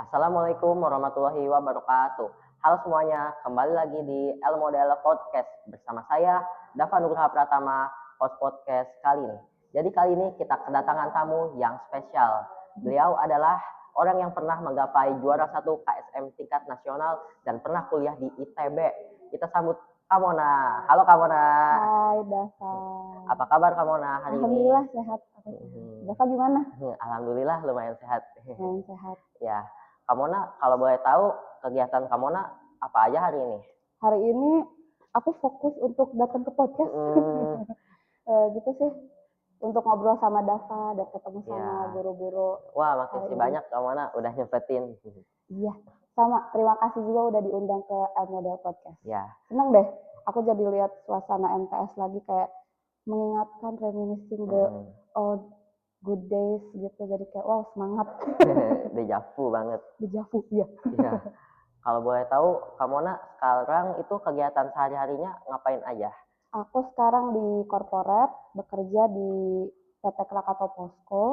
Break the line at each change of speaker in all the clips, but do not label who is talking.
Assalamualaikum warahmatullahi wabarakatuh. Halo semuanya, kembali lagi di El Model Podcast bersama saya Dava Nugraha Pratama, host podcast kali ini. Jadi kali ini kita kedatangan tamu yang spesial. Beliau adalah orang yang pernah menggapai juara 1 KSM tingkat nasional dan pernah kuliah di ITB. Kita sambut Kamona. Halo Kamona.
Hai Dava.
Apa kabar Kamona hari ini?
Alhamdulillah sehat. Dava gimana?
Alhamdulillah lumayan sehat.
Lumayan sehat.
Ya, Kamona kalau boleh tahu kegiatan Kamona apa aja hari ini?
Hari ini aku fokus untuk datang ke podcast. Gitu sih. Untuk ngobrol sama Dava dan ketemu sama
Ya.
guru-guru.
Wah,
hari
makasih
ini.
banyak Kamona udah nyempetin.
Iya, sama. Terima kasih juga udah diundang ke El Model Podcast.
Ya,
Senang deh. Aku jadi lihat suasana MTS lagi kayak mengingatkan reminiscing the old good days gitu. Jadi kayak wow semangat.
dejavu banget.
Dejavu, iya.
Iya. Kalau boleh tahu Kamona sekarang itu kegiatan sehari-harinya ngapain aja?
Aku sekarang di corporate, bekerja di PT Krakatau Posko.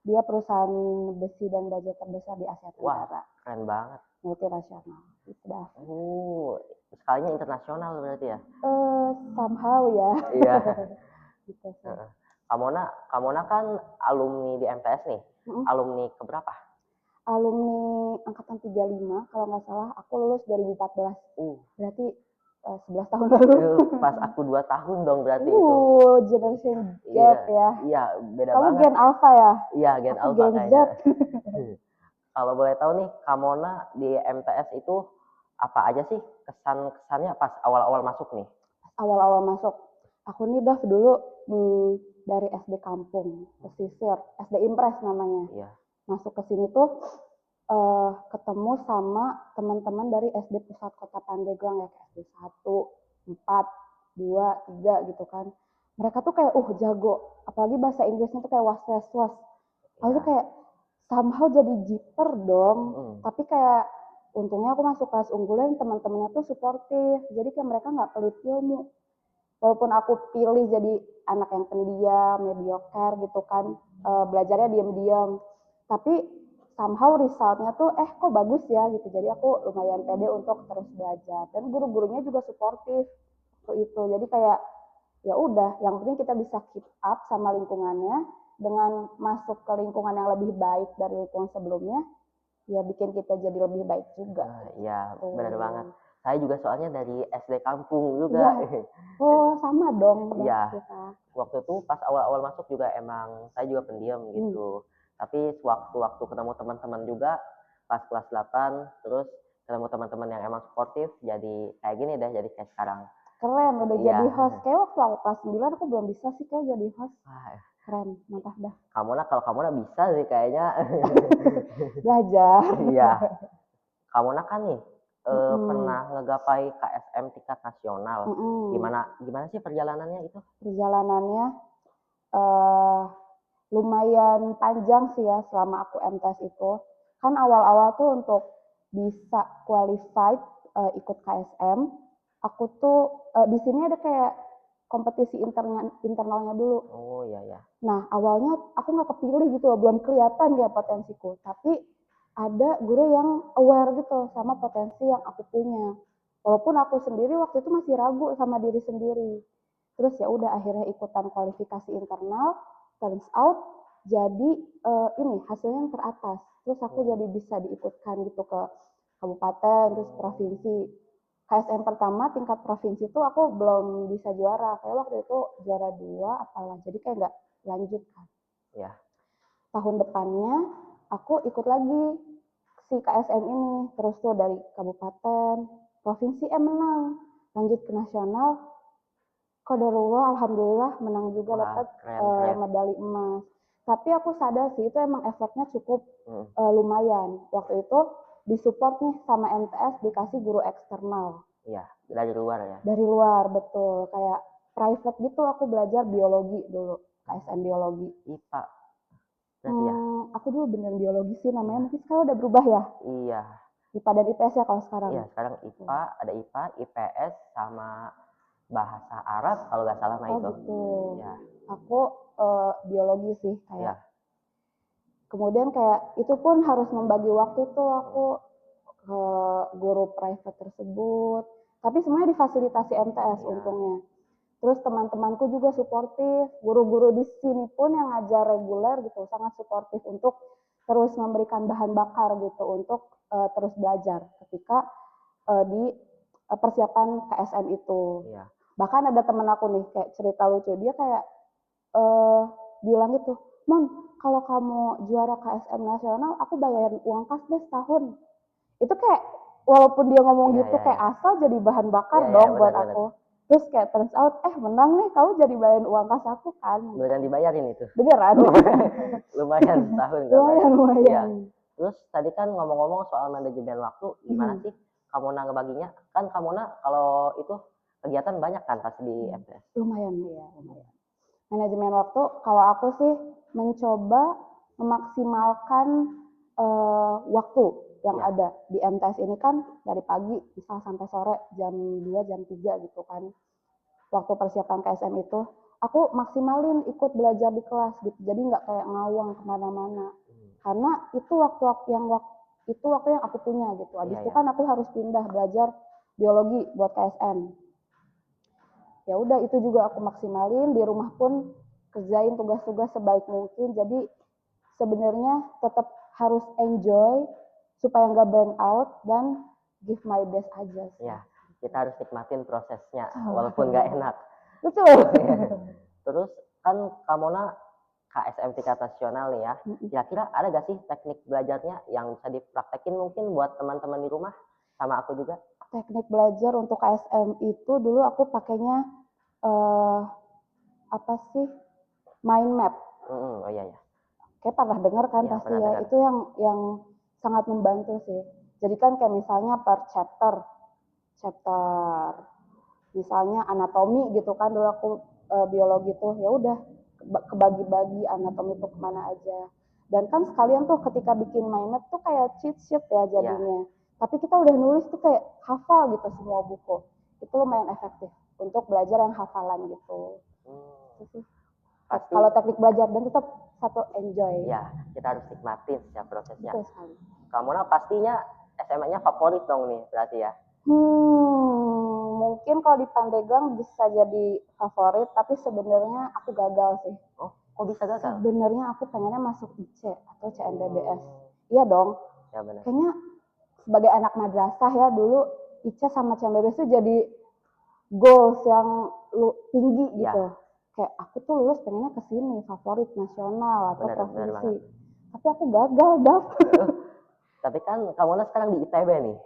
Dia perusahaan besi dan baja terbesar di Asia Tenggara.
Wah, keren banget.
Multinasional. Sudah.
Sekalinya internasional berarti ya?
Somehow ya.
Iya.
Gitu sih.
Kamona kan alumni di MTS nih. Alumni keberapa?
Alumni angkatan 35 kalau nggak salah. Aku lulus 2014. Berarti 11 tahun lalu.
Pas aku 2 tahun dong berarti itu.
Generation gap ya.
Iya, beda
Kamu
banget.
Gen Alpha ya?
Iya, Gen
Aku
Alpha
Gen
kayaknya.
Z.
Kalau boleh tahu nih, Kamona di MTS itu apa aja sih kesan-kesannya pas awal-awal masuk nih?
Awal-awal masuk. Aku nih Dav dulu dari SD kampung, pesisir, SD Impres namanya.
Iya.
Masuk ke sini tuh ketemu sama teman-teman dari SD Pusat Kota Pandeglang ya, kayak SD 1, 4, 2, 3 gitu kan. Mereka tuh kayak jago, apalagi bahasa Inggrisnya tuh kayak was-was-was. Lalu tuh kayak somehow jadi jiper dong. Tapi kayak untungnya aku masuk kelas unggulan, teman-temannya tuh suportif. Jadi kayak mereka nggak pelit ilmu. Walaupun aku pilih jadi anak yang pendiam, mediocre gitu kan, belajarnya diam-diam. Tapi somehow resultnya tuh kok bagus ya gitu. Jadi aku lumayan pede untuk terus belajar. Dan guru-gurunya juga suportif waktu itu. Jadi kayak ya udah, yang penting kita bisa keep up sama lingkungannya. Dengan masuk ke lingkungan yang lebih baik dari lingkungan sebelumnya, ya bikin kita jadi lebih baik juga.
Iya, benar banget. Saya juga soalnya dari SD kampung juga.
Iya. Sama dong.
Iya.
Kita.
Waktu itu pas awal-awal masuk juga emang saya juga pendiam gitu. Tapi sewaktu-waktu ketemu teman-teman juga pas kelas 8 terus ketemu teman-teman yang emang sportif jadi kayak gini deh, jadi kayak sekarang.
Keren, udah jadi host. Kayak waktu aku kelas 9 aku belum bisa sih kayak jadi host. Keren, mantap dah.
Kalau Kamona bisa sih kayaknya.
Belajar.
Iya. Kamona kan nih pernah ngegapai KSM tingkat nasional. Gimana sih perjalanannya itu?
Perjalanannya lumayan panjang sih ya selama aku MTS itu. Kan awal-awal tuh untuk bisa qualified ikut KSM, aku tuh di sini ada kayak kompetisi internalnya dulu.
Iya.
Nah awalnya aku nggak kepilih gitu, belum kelihatan kayak potensiku. Tapi ada guru yang aware gitu sama potensi yang aku punya. Walaupun aku sendiri waktu itu masih ragu sama diri sendiri. Terus ya udah akhirnya ikutan kualifikasi internal, turns out jadi ini hasilnya yang teratas. Terus aku jadi bisa diikutkan gitu ke kabupaten, terus provinsi. KSM pertama tingkat provinsi itu aku belum bisa juara. Kayak waktu itu juara 2 apalah. Jadi kayak nggak lanjut kan.
Iya.
Tahun depannya aku ikut lagi si KSM ini. Terus tuh dari kabupaten, provinsi menang. Lanjut ke nasional, qadarullah alhamdulillah menang juga, dapat medali emas. Tapi aku sadar sih itu emang effortnya cukup lumayan. Waktu itu disupport nih sama MTS, dikasih guru eksternal.
Iya, dari luar ya.
Dari luar, betul. Kayak private gitu aku belajar biologi dulu, KSM biologi.
IPA berarti ya?
Aku dulu bener biologi sih namanya, mungkin sekarang udah berubah ya?
Iya.
IPA dan IPS ya kalau sekarang?
Iya, sekarang IPA, ada IPA, IPS, sama bahasa Arab kalau nggak salah mah itu.
Gitu. Ya. Aku biologi sih kayak. Kemudian kayak itu pun harus membagi waktu tuh aku ke guru private tersebut. Tapi semuanya difasilitasi MTS
Iya.
untungnya. Terus teman-temanku juga suportif, guru-guru di sini pun yang ngajar reguler gitu sangat suportif untuk terus memberikan bahan bakar gitu untuk terus belajar ketika di persiapan KSM itu.
Iya.
Bahkan ada teman aku nih kayak cerita lucu, dia kayak eh bilang gitu, Mon, kalau kamu juara KSM nasional, aku bayarin uang kas deh setahun. Itu kayak, walaupun dia ngomong
Iya,
gitu,
iya,
kayak
iya.
asal jadi bahan bakar
Iya, iya,
dong buat
benar-benar.
aku. Terus kayak turns out, menang nih, kamu jadi bayarin uang kas aku kan.
Beneran dibayarin itu?
Beneran.
Lumayan setahun kan, Mas?
Lumayan,
Iya.
lumayan.
Terus tadi kan ngomong-ngomong soal manajemen waktu, gimana sih kamu ngebaginya? Kan kamu kalau itu kegiatan banyak kan pasti di MTS.
Lumayan, ya, lumayan. Manajemen waktu, kalau aku sih mencoba memaksimalkan waktu yang
Iya.
ada di MTS ini kan dari pagi bisa sampai sore jam 2, jam 3 gitu kan. Waktu persiapan KSM itu, aku maksimalin ikut belajar di kelas gitu. Jadi nggak kayak ngawang kemana-mana. Karena itu waktu yang aku punya gitu. Habis
Iya,
itu
iya.
kan aku harus pindah belajar biologi buat KSM. Ya udah itu juga aku maksimalin, di rumah pun kerjain tugas-tugas sebaik mungkin. Jadi sebenarnya tetap harus enjoy supaya nggak burn out dan give my best aja sih.
Iya, kita harus nikmatin prosesnya walaupun nggak enak.
Betul.
Terus kan kamu KSM tingkat nasional nih ya. Kira-kira ada gak sih teknik belajarnya yang bisa dipraktekin mungkin buat teman-teman di rumah sama aku juga?
Teknik belajar untuk KSM itu dulu aku pakainya apa sih? Mind map.
Oh iya ya.
Kayak pernah dengar kan
Iya,
pasti
pernah
ya.
dengar.
Itu yang sangat membantu sih. Jadi kan kayak misalnya per chapter misalnya anatomi gitu kan, dulu aku biologi tuh ya udah kebagi-bagi anatomi itu kemana aja. Dan kan sekalian tuh ketika bikin mind map tuh kayak cheat sheet ya jadinya. Tapi kita udah nulis tuh kayak hafal gitu semua buku. Itu lumayan efektif untuk belajar yang hafalan gitu. Itu sih.
Pasti.
Kalau teknik belajar dan tetap satu enjoy.
Ya, kita harus nikmatin setiap prosesnya.
Betul sekali.
Kamu pastinya SMA-nya favorit dong nih berarti ya?
Mungkin kalau di Pandeglang bisa jadi favorit, tapi sebenarnya aku gagal sih.
Oh, kok bisa gagal?
Sebenarnya aku pengennya masuk IC atau CMBBS. Iya dong.
Ya benar.
Kayaknya sebagai anak madrasah ya dulu IC sama CMBBS itu jadi goals yang tinggi gitu. Kayak aku tuh lulus pengennya ke sini, favorit nasional atau provinsi. Tapi aku gagal, Dap.
Tapi kan kamu sekarang di ITB nih.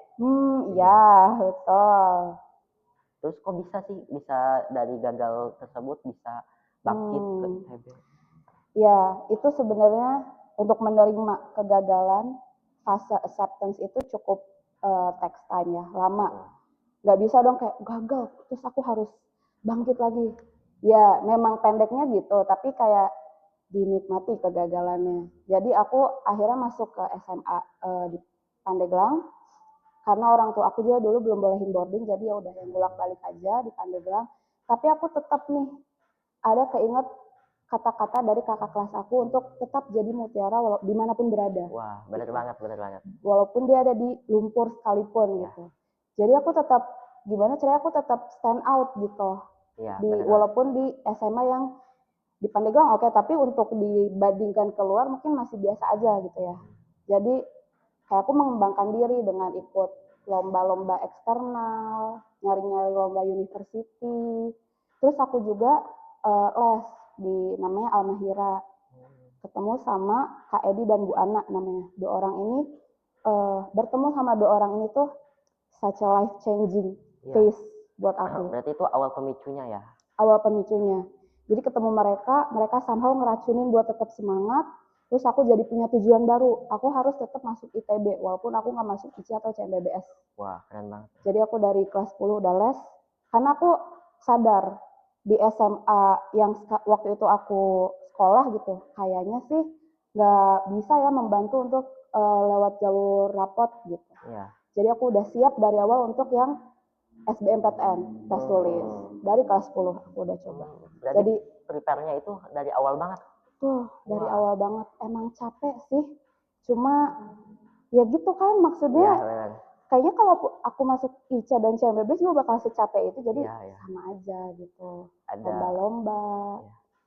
Iya, betul.
Terus kok bisa sih dari gagal tersebut bisa bangkit ke ITB?
Ya, itu sebenarnya untuk menerima kegagalan, fase acceptance itu cukup takes time ya, lama. Gak bisa dong kayak gagal, terus aku harus bangkit lagi. Ya, memang pendeknya gitu, tapi kayak dinikmati kegagalannya. Jadi aku akhirnya masuk ke SMA di Pandeglang, karena orang tua aku juga dulu belum bolehin boarding, jadi ya udah yang bolak-balik aja di Pandeglang. Tapi aku tetap nih ada keinget kata-kata dari kakak kelas aku untuk tetap jadi mutiara dimanapun berada.
Wah, bener banget, bener banget.
Walaupun dia ada di lumpur sekalipun gitu. Jadi aku tetap gimana caranya aku tetap stand out gitu.
Iya,
walaupun di SMA yang di Pandeglang oke, tapi untuk dibandingkan keluar mungkin masih biasa aja gitu ya. Jadi kayak aku mengembangkan diri dengan ikut lomba-lomba eksternal, nyari-nyari lomba university. Terus aku juga les di namanya Almahira. Ketemu sama Kak Edi dan Bu Ana namanya. Dua orang ini bertemu sama dua orang ini tuh such a life changing case buat aku.
Berarti itu awal pemicunya ya?
Awal pemicunya. Jadi ketemu mereka somehow ngeracunin buat tetap semangat. Terus aku jadi punya tujuan baru. Aku harus tetap masuk ITB walaupun aku nggak masuk IC atau CMBBS.
Wah, keren banget.
Jadi aku dari kelas 10 udah les. Karena aku sadar di SMA yang waktu itu aku sekolah gitu, kayaknya sih nggak bisa ya membantu untuk lewat jalur rapot gitu.
Iya.
Jadi aku udah siap dari awal untuk yang SBMPTN, tes tulis. Dari kelas 10 aku udah coba.
Jadi prepare-nya itu dari awal banget?
Betul, dari
Wah.
awal banget. Emang capek sih, cuma ya gitu kan maksudnya.
Iya benar.
Kayaknya kalau aku masuk IC dan CMBB juga bakal secapek itu, jadi
Iya.
sama aja gitu.
Ada
Lomba-lomba,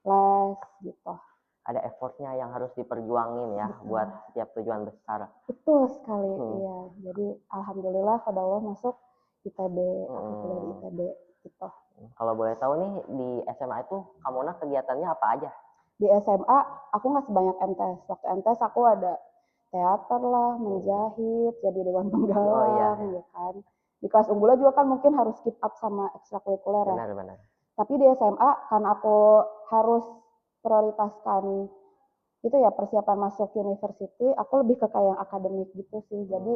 ya,
les gitu.
ada effortnya yang harus diperjuangin ya
Betul.
buat setiap tujuan besar.
Betul sekali, iya. Jadi alhamdulillah pada Allah masuk ITB, aku kuliah di ITB gitu.
Kalau boleh tahu nih di SMA itu Kamona kegiatannya apa aja?
Di SMA aku nggak sebanyak MTS. Waktu MTS aku ada teater lah, menjahit, jadi dewan penggalang,
iya.
ya kan. Di kelas unggulan juga kan mungkin harus keep up sama ekstrakurikuler ya.
Benar.
Tapi di SMA karena aku harus prioritaskan itu ya persiapan masuk university, aku lebih ke kayak yang akademik gitu sih. Jadi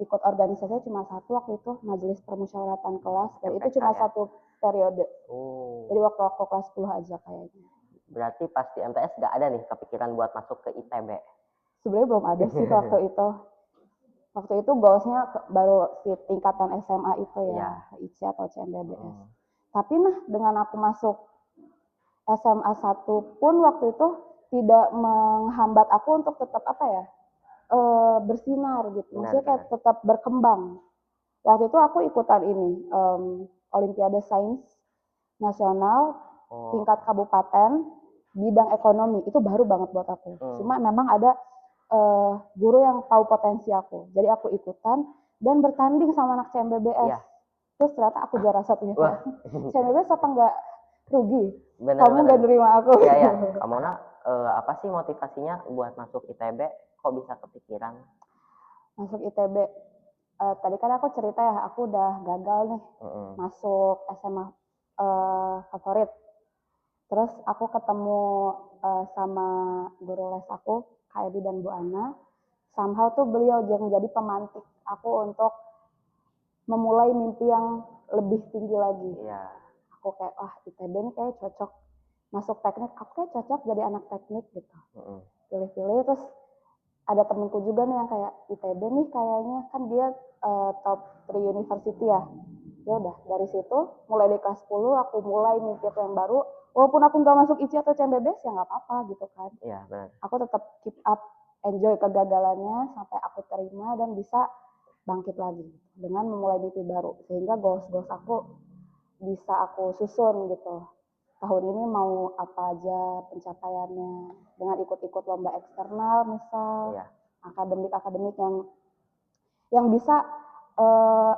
ikut organisasinya cuma satu waktu itu, Majelis Permusyawaratan Kelas, dan itu
MPK
cuma
ya?
satu periode.
Oh.
Jadi waktu aku kelas 10 aja kayaknya.
Berarti pas di MTS nggak ada nih kepikiran buat masuk ke ITB?
Sebenarnya belum ada sih waktu itu. Waktu itu goalsnya baru si tingkatan SMA itu ya, IC atau CMBBS. Tapi nah dengan aku masuk SMA 1 pun waktu itu tidak menghambat aku untuk tetap apa ya, bersinar gitu. Maksudnya kayak tetap berkembang. Waktu itu aku ikutan ini, Olimpiade Sains Nasional tingkat kabupaten bidang ekonomi. Itu baru banget buat aku. Cuma memang ada guru yang tahu potensi aku. Jadi aku ikutan dan bertanding sama anak CMBBS.
Iya.
Terus ternyata aku juara satunya. CMBBS apa enggak rugi?
Bener,
Kamu nggak nerima aku.
Iya. Kamona apa sih motivasinya buat masuk ITB? Kok bisa kepikiran?
Masuk ITB. Tadi kan aku cerita ya, aku udah gagal nih masuk SMA favorit. Terus aku ketemu sama guru les aku, Kak Edi dan Bu Ana. Somehow tuh beliau yang jadi pemantik aku untuk memulai mimpi yang lebih tinggi lagi.
Iya.
Aku kayak, wah ITB ini kayak cocok masuk teknik, aku kayak cocok jadi anak teknik gitu. Pilih-pilih, terus ada temenku juga nih yang kayak ITB nih kayaknya kan dia top 3 university ya. Ya udah dari situ mulai dari kelas 10 aku mulai mimpi aku yang baru. Walaupun aku nggak masuk IC atau CMBBS ya nggak apa-apa gitu kan.
Iya benar.
Aku tetap keep up, enjoy kegagalannya sampai aku terima dan bisa bangkit lagi dengan memulai mimpi baru. Sehingga goals aku bisa aku susun gitu. Tahun ini mau apa aja pencapaiannya dengan ikut-ikut lomba eksternal misal, akademik yang bisa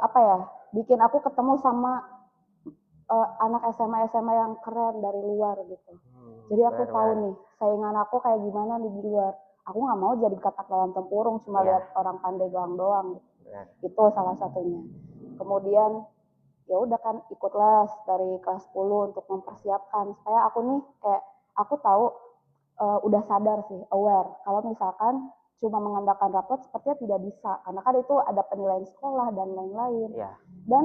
apa ya, bikin aku ketemu sama anak SMA yang keren dari luar gitu. Jadi aku tahu nih saingan aku kayak gimana di luar. Aku nggak mau jadi katak dalam tempurung cuma lihat orang pandai doang. Itu salah satunya. Kemudian ya udah kan ikut les dari kelas 10 untuk mempersiapkan supaya aku nih kayak aku tahu udah sadar sih, aware kalau misalkan cuma mengandalkan rapot sepertinya tidak bisa karena kan itu ada penilaian sekolah dan lain-lain. Dan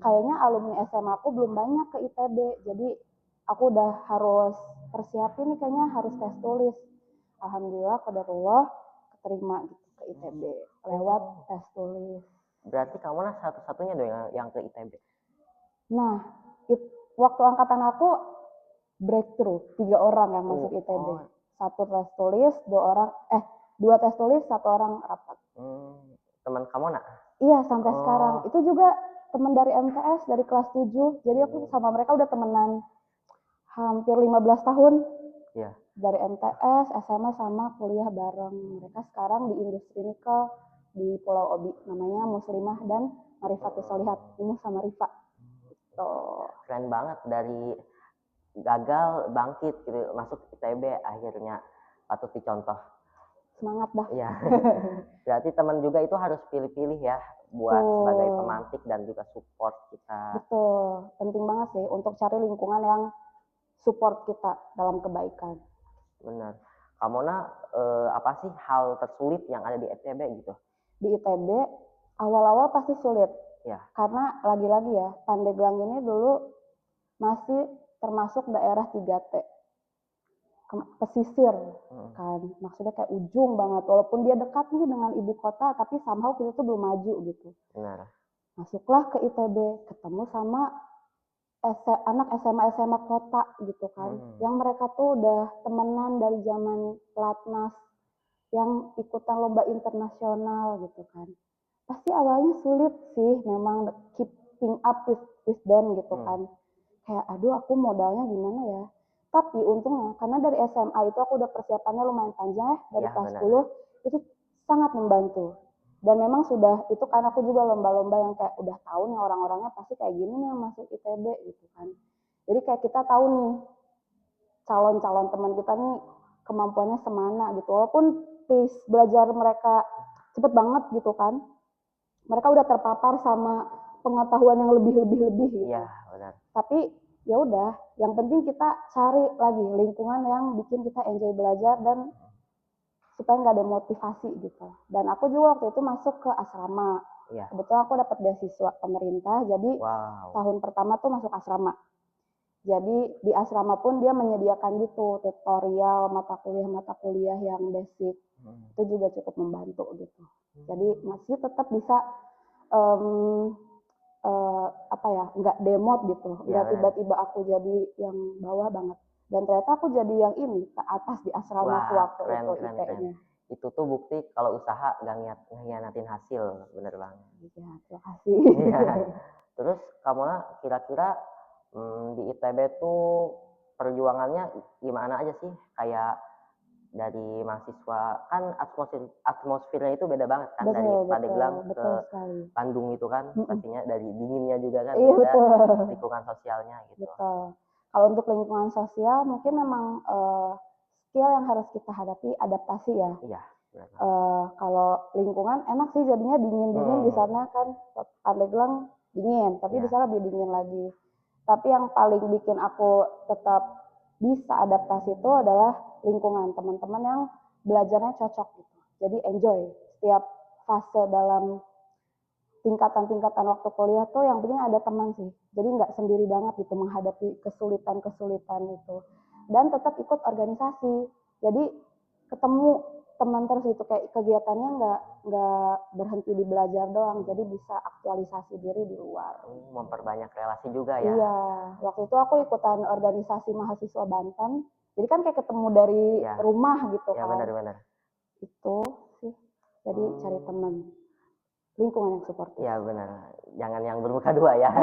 kayaknya alumni SMA aku belum banyak ke ITB, jadi aku udah harus persiapin nih kayaknya harus tes tulis. Alhamdulillah qadarullah keterima gitu ke ITB lewat tes tulis.
Berarti kamu lah satu-satunya dong yang ke ITB.
Nah, waktu angkatan aku breakthrough, 3 orang yang masuk ITB. 1 tes tulis, 2 tes tulis, 1 orang rapat.
Teman kamu nak?
Iya, sampai sekarang. Itu juga teman dari MTS, dari kelas 7. Jadi aku sama mereka udah temenan hampir 15 tahun.
Iya.
Dari MTS, SMA sama kuliah bareng. Mereka sekarang di industri nikel di Pulau Obi. Namanya Muslimah dan Marifatus Solihat. Umu sama Rifa.
Keren banget, dari gagal bangkit gitu, masuk ITB akhirnya, patut dicontoh.
Semangat dah.
Iya. Berarti teman juga itu harus pilih-pilih ya buat sebagai pemantik dan juga support kita.
Betul, penting banget sih untuk cari lingkungan yang support kita dalam kebaikan.
Benar. Kamona apa sih hal tersulit yang ada di ITB gitu?
Di ITB awal-awal pasti sulit.
Ya.
Karena lagi-lagi ya, Pandeglang ini dulu masih termasuk daerah 3T. Pesisir kan, maksudnya kayak ujung banget. Walaupun dia dekat nih dengan ibu kota, tapi somehow kita tuh belum maju gitu.
Benar.
Masuklah ke ITB, ketemu sama anak SMA kota gitu kan, yang mereka tuh udah temenan dari zaman pelatnas, yang ikutan lomba internasional gitu kan. Pasti awalnya sulit sih memang keeping up with them gitu kan. Kayak aduh aku modalnya gimana ya. Tapi untungnya karena dari SMA itu aku udah persiapannya lumayan panjang ya, dari
Ya,
kelas
benar.
10 itu sangat membantu. Dan memang sudah itu kan aku juga lomba-lomba yang kayak udah tahu nih orang-orangnya pasti kayak gini nih yang masuk ITB gitu kan. Jadi kayak kita tahu nih calon-calon teman kita nih kemampuannya semana gitu. Walaupun pace belajar mereka cepet banget gitu kan. Mereka udah terpapar sama pengetahuan yang lebih gitu.
Iya, benar.
Tapi ya udah, yang penting kita cari lagi lingkungan yang bikin kita enjoy belajar dan supaya nggak demotivasi gitu. Dan aku juga waktu itu masuk ke asrama.
Iya.
Kebetulan aku dapat beasiswa pemerintah, jadi tahun pertama tuh masuk asrama. Jadi di asrama pun dia menyediakan gitu tutorial mata kuliah yang basic. Itu juga cukup membantu gitu. Jadi masih tetap bisa apa ya, nggak demot gitu, nggak tiba-tiba aku jadi yang bawah banget. Dan ternyata aku jadi yang ini atas di asrama waktu itu IP-nya.
Itu tuh bukti kalau usaha gak ngianatin hasil, bener banget.
Iya, terima kasih.
Iya. Terus kamu kira-kira di ITB tuh perjuangannya gimana aja sih? Kayak dari mahasiswa kan atmosfernya itu beda banget kan, dari Pandeglang ke Bandung itu kan pastinya dari dinginnya juga kan beda, lingkungan sosialnya gitu.
Betul. Kalau untuk lingkungan sosial mungkin memang skill yang harus kita hadapi adaptasi ya.
Iya.
Kalau lingkungan enak sih jadinya dingin di sana kan, Pandeglang dingin, tapi di sana lebih dingin lagi. Tapi yang paling bikin aku tetap bisa adaptasi itu adalah lingkungan teman-teman yang belajarnya cocok gitu. Jadi enjoy setiap fase dalam tingkatan-tingkatan waktu kuliah tuh yang penting ada teman sih. Jadi nggak sendiri banget gitu menghadapi kesulitan-kesulitan itu. Dan tetap ikut organisasi. Jadi ketemu teman terus gitu, kayak kegiatannya nggak berhenti di belajar doang, jadi bisa aktualisasi diri di luar.
Memperbanyak relasi juga ya.
Iya, waktu itu aku ikutan organisasi mahasiswa Banten, jadi kan kayak ketemu dari rumah gitu kan.
Iya, benar-benar.
Itu sih, jadi cari teman, lingkungan yang suportif.
Iya benar, jangan yang bermuka dua ya.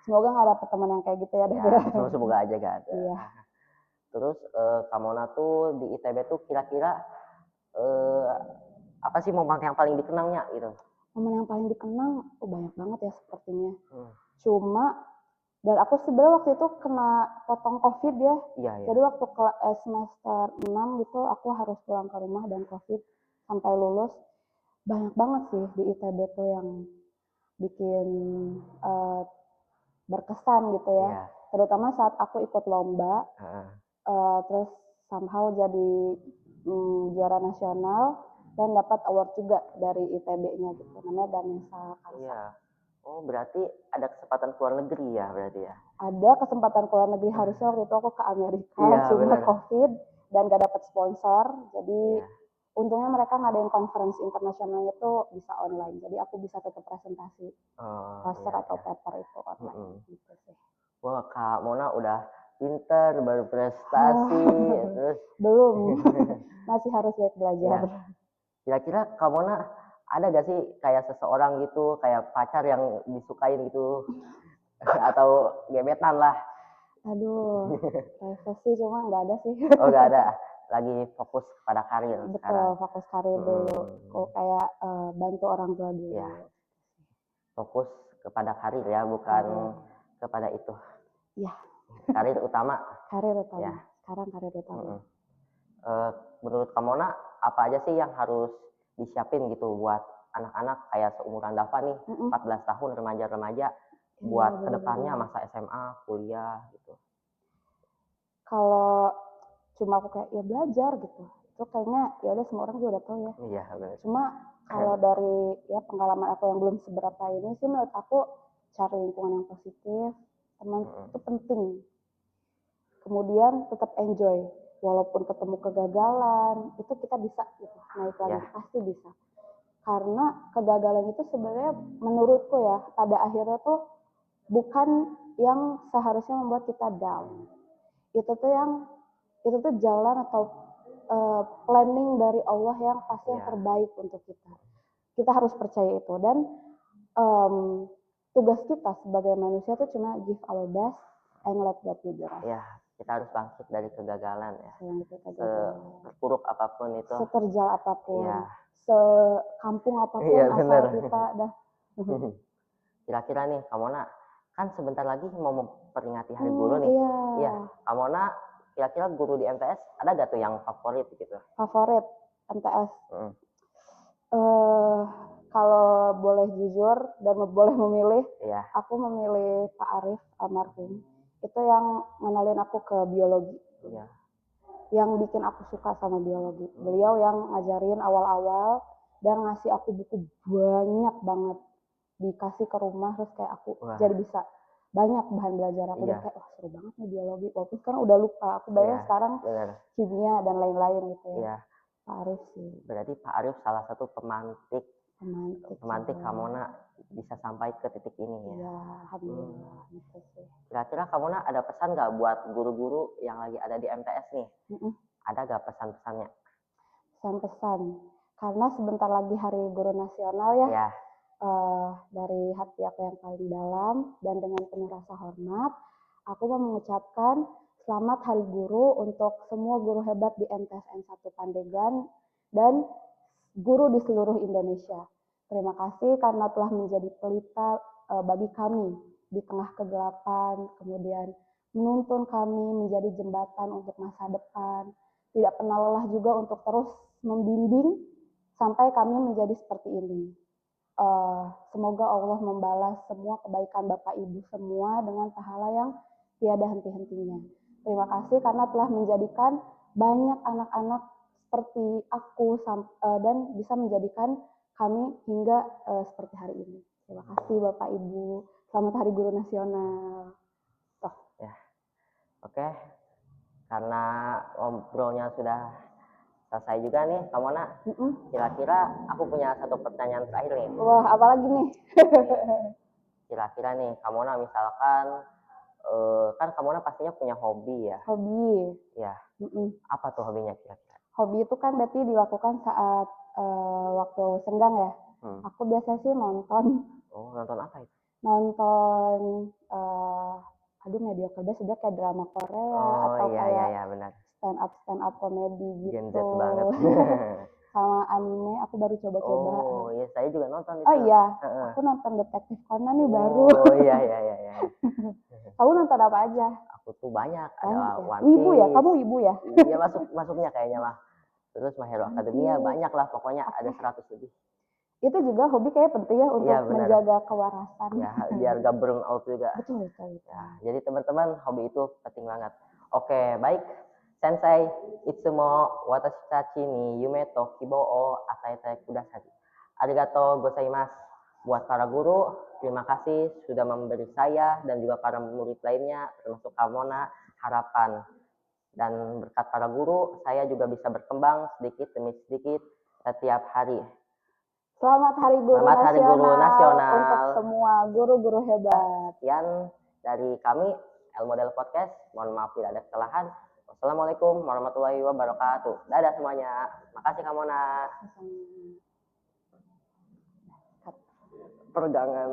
Semoga nggak dapet teman yang kayak gitu ya.
Semoga aja gak ada.
Iya.
Terus Kamona tuh di ITB tuh kira-kira apa sih momen yang paling dikenangnya gitu?
Momen yang paling dikenang banyak banget ya sepertinya. Cuma dan aku sebenarnya waktu itu kena potong COVID ya.
Iya.
Jadi waktu semester 6 gitu aku harus pulang ke rumah dan COVID sampai lulus. Banyak banget sih di ITB tuh yang bikin berkesan gitu ya. Terutama saat aku ikut lomba. Terus somehow jadi juara nasional dan dapat award juga dari ITB-nya gitu, namanya Danesa Karsa.
Iya. Oh berarti ada kesempatan keluar negeri ya berarti ya?
Ada kesempatan keluar negeri, harusnya waktu itu aku ke Amerika, cuma COVID dan gak dapat sponsor, jadi untungnya mereka ngadain conference internasionalnya tuh bisa online, jadi aku bisa tetap presentasi poster atau paper itu online gitu sih.
Wah Kak Mona udah pinter berprestasi, terus
belum masih harus banyak belajar.
Kira-kira Kak Mona ada gak sih kayak seseorang gitu, kayak pacar yang disukain gitu atau gebetan lah?
Aduh, privasi cuma nggak ada sih.
Oh nggak ada, lagi fokus pada karir.
Betul,
sekarang.
fokus karir dulu. Kok kayak bantu orang tua dulu.
Ya. Fokus kepada karir ya, bukan kepada itu.
Iya.
Karir utama.
Karir utama. Ya. Sekarang karir utama.
Menurut Kamona, apa aja sih yang harus disiapin gitu buat anak-anak kayak seumuran Dava nih, 14 tahun remaja-remaja, buat kedepannya masa SMA, kuliah gitu?
Kalau cuma aku kayak ya belajar gitu, itu kayaknya ya udah semua orang juga udah tahu ya.
Iya benar.
Cuma kalau dari ya pengalaman aku yang belum seberapa ini sih, menurut aku cari lingkungan yang positif, teman itu penting. Kemudian tetap enjoy, walaupun ketemu kegagalan, itu kita bisa gitu, naik lagi, pasti bisa. Karena kegagalan itu sebenarnya menurutku ya, pada akhirnya tuh bukan yang seharusnya membuat kita down. Itu tuh jalan atau planning dari Allah yang pasti yang terbaik untuk kita. Kita harus percaya itu, dan tugas kita sebagai manusia itu cuma give our best and let God do the rest.
Ya, kita harus bangkit dari kegagalan ya. Seterpuruk apapun itu.
Seterjal apapun. Ya. Sekampung apapun
ya,
asal kita dah.
Kira-kira nih, Kamona kan sebentar lagi mau memperingati Hari Guru nih. Iya. Kamona kira-kira guru di MTS ada gak tuh yang favorit gitu?
Favorit MTS? Kalau boleh jujur dan boleh memilih, aku memilih Pak Arif almarhum. Itu yang ngenalin aku ke biologi. Yang bikin aku suka sama biologi. Beliau yang ngajarin awal-awal dan ngasih aku buku banyak banget. Dikasih ke rumah, terus kayak aku jadi bisa banyak bahan belajar. Aku udah kayak, seru banget nih biologi. Walaupun sekarang udah lupa. Aku bayangin sekarang kimia dan lain-lain gitu ya. Pak Arif sih.
Berarti Pak Arif salah satu pemantik Kamona bisa sampai ke titik ini ya.
Iya, alhamdulillah. Gitu sih.
Kira-kira Kamona ada pesan nggak buat guru-guru yang lagi ada di MTS nih? Ada nggak pesan-pesannya?
Pesan-pesan. Karena sebentar lagi Hari Guru Nasional ya. Dari hati aku yang paling dalam dan dengan penuh rasa hormat, aku mau mengucapkan selamat Hari Guru untuk semua guru hebat di MTS N1 Pandeglang dan guru di seluruh Indonesia. Terima kasih karena telah menjadi pelita bagi kami di tengah kegelapan, kemudian menuntun kami menjadi jembatan untuk masa depan. Tidak pernah lelah juga untuk terus membimbing sampai kami menjadi seperti ini. Semoga Allah membalas semua kebaikan Bapak Ibu semua dengan pahala yang tiada henti-hentinya. Terima kasih karena telah menjadikan banyak anak-anak seperti aku dan bisa menjadikan kami hingga seperti hari ini. Terima kasih Bapak Ibu. Selamat Hari Guru Nasional. Toh.
Ya. Oke. Karena ngobrolnya sudah selesai juga nih, Kamona. Kira-kira aku punya satu pertanyaan terakhir nih.
Wah, apalagi nih?
Kira-kira nih, Kamona misalkan kan Kamona pastinya punya hobi ya.
Hobi.
Ya. Apa tuh hobinya kira-kira?
Hobi itu kan berarti dilakukan saat waktu senggang ya. Aku biasa sih nonton.
Oh, nonton apa itu?
Nonton mediocre sudah kayak drama Korea atau kayak
benar.
stand up komedi gitu.
Gen Z banget.
Sama anime aku baru coba-coba.
Oh iya, saya juga nonton itu.
Oh iya, aku nonton Detektif Conan nih baru.
Oh iya.
Kamu nonton apa aja?
Aku tuh banyak. Ada One Piece.
Wibu ya? Kamu wibu ya?
Iya, masuknya kayaknya mah. Terus My Hero Academia banyak lah, pokoknya ada 100 lebih.
Itu juga hobi kayak penting ya untuk menjaga kewarasan.
Ya, biar gak burn out juga.
Betul.
Ya, jadi teman-teman, hobi itu penting banget. Oke, baik. Sensei, itsumo watashi tachi ni yume to kibou o ataete kudasai. Arigatou gozaimasu. Buat para guru, terima kasih sudah memberi saya dan juga para murid lainnya, termasuk Kamona, harapan. Dan berkat para guru, saya juga bisa berkembang sedikit demi sedikit setiap hari.
Selamat Hari Guru Nasional untuk semua guru-guru hebat.
Sekian dari kami, L Model Podcast. Mohon maaf bila ada kesalahan. Wassalamualaikum warahmatullahi wabarakatuh. Dadah semuanya. Makasih Kamona. Peregangan.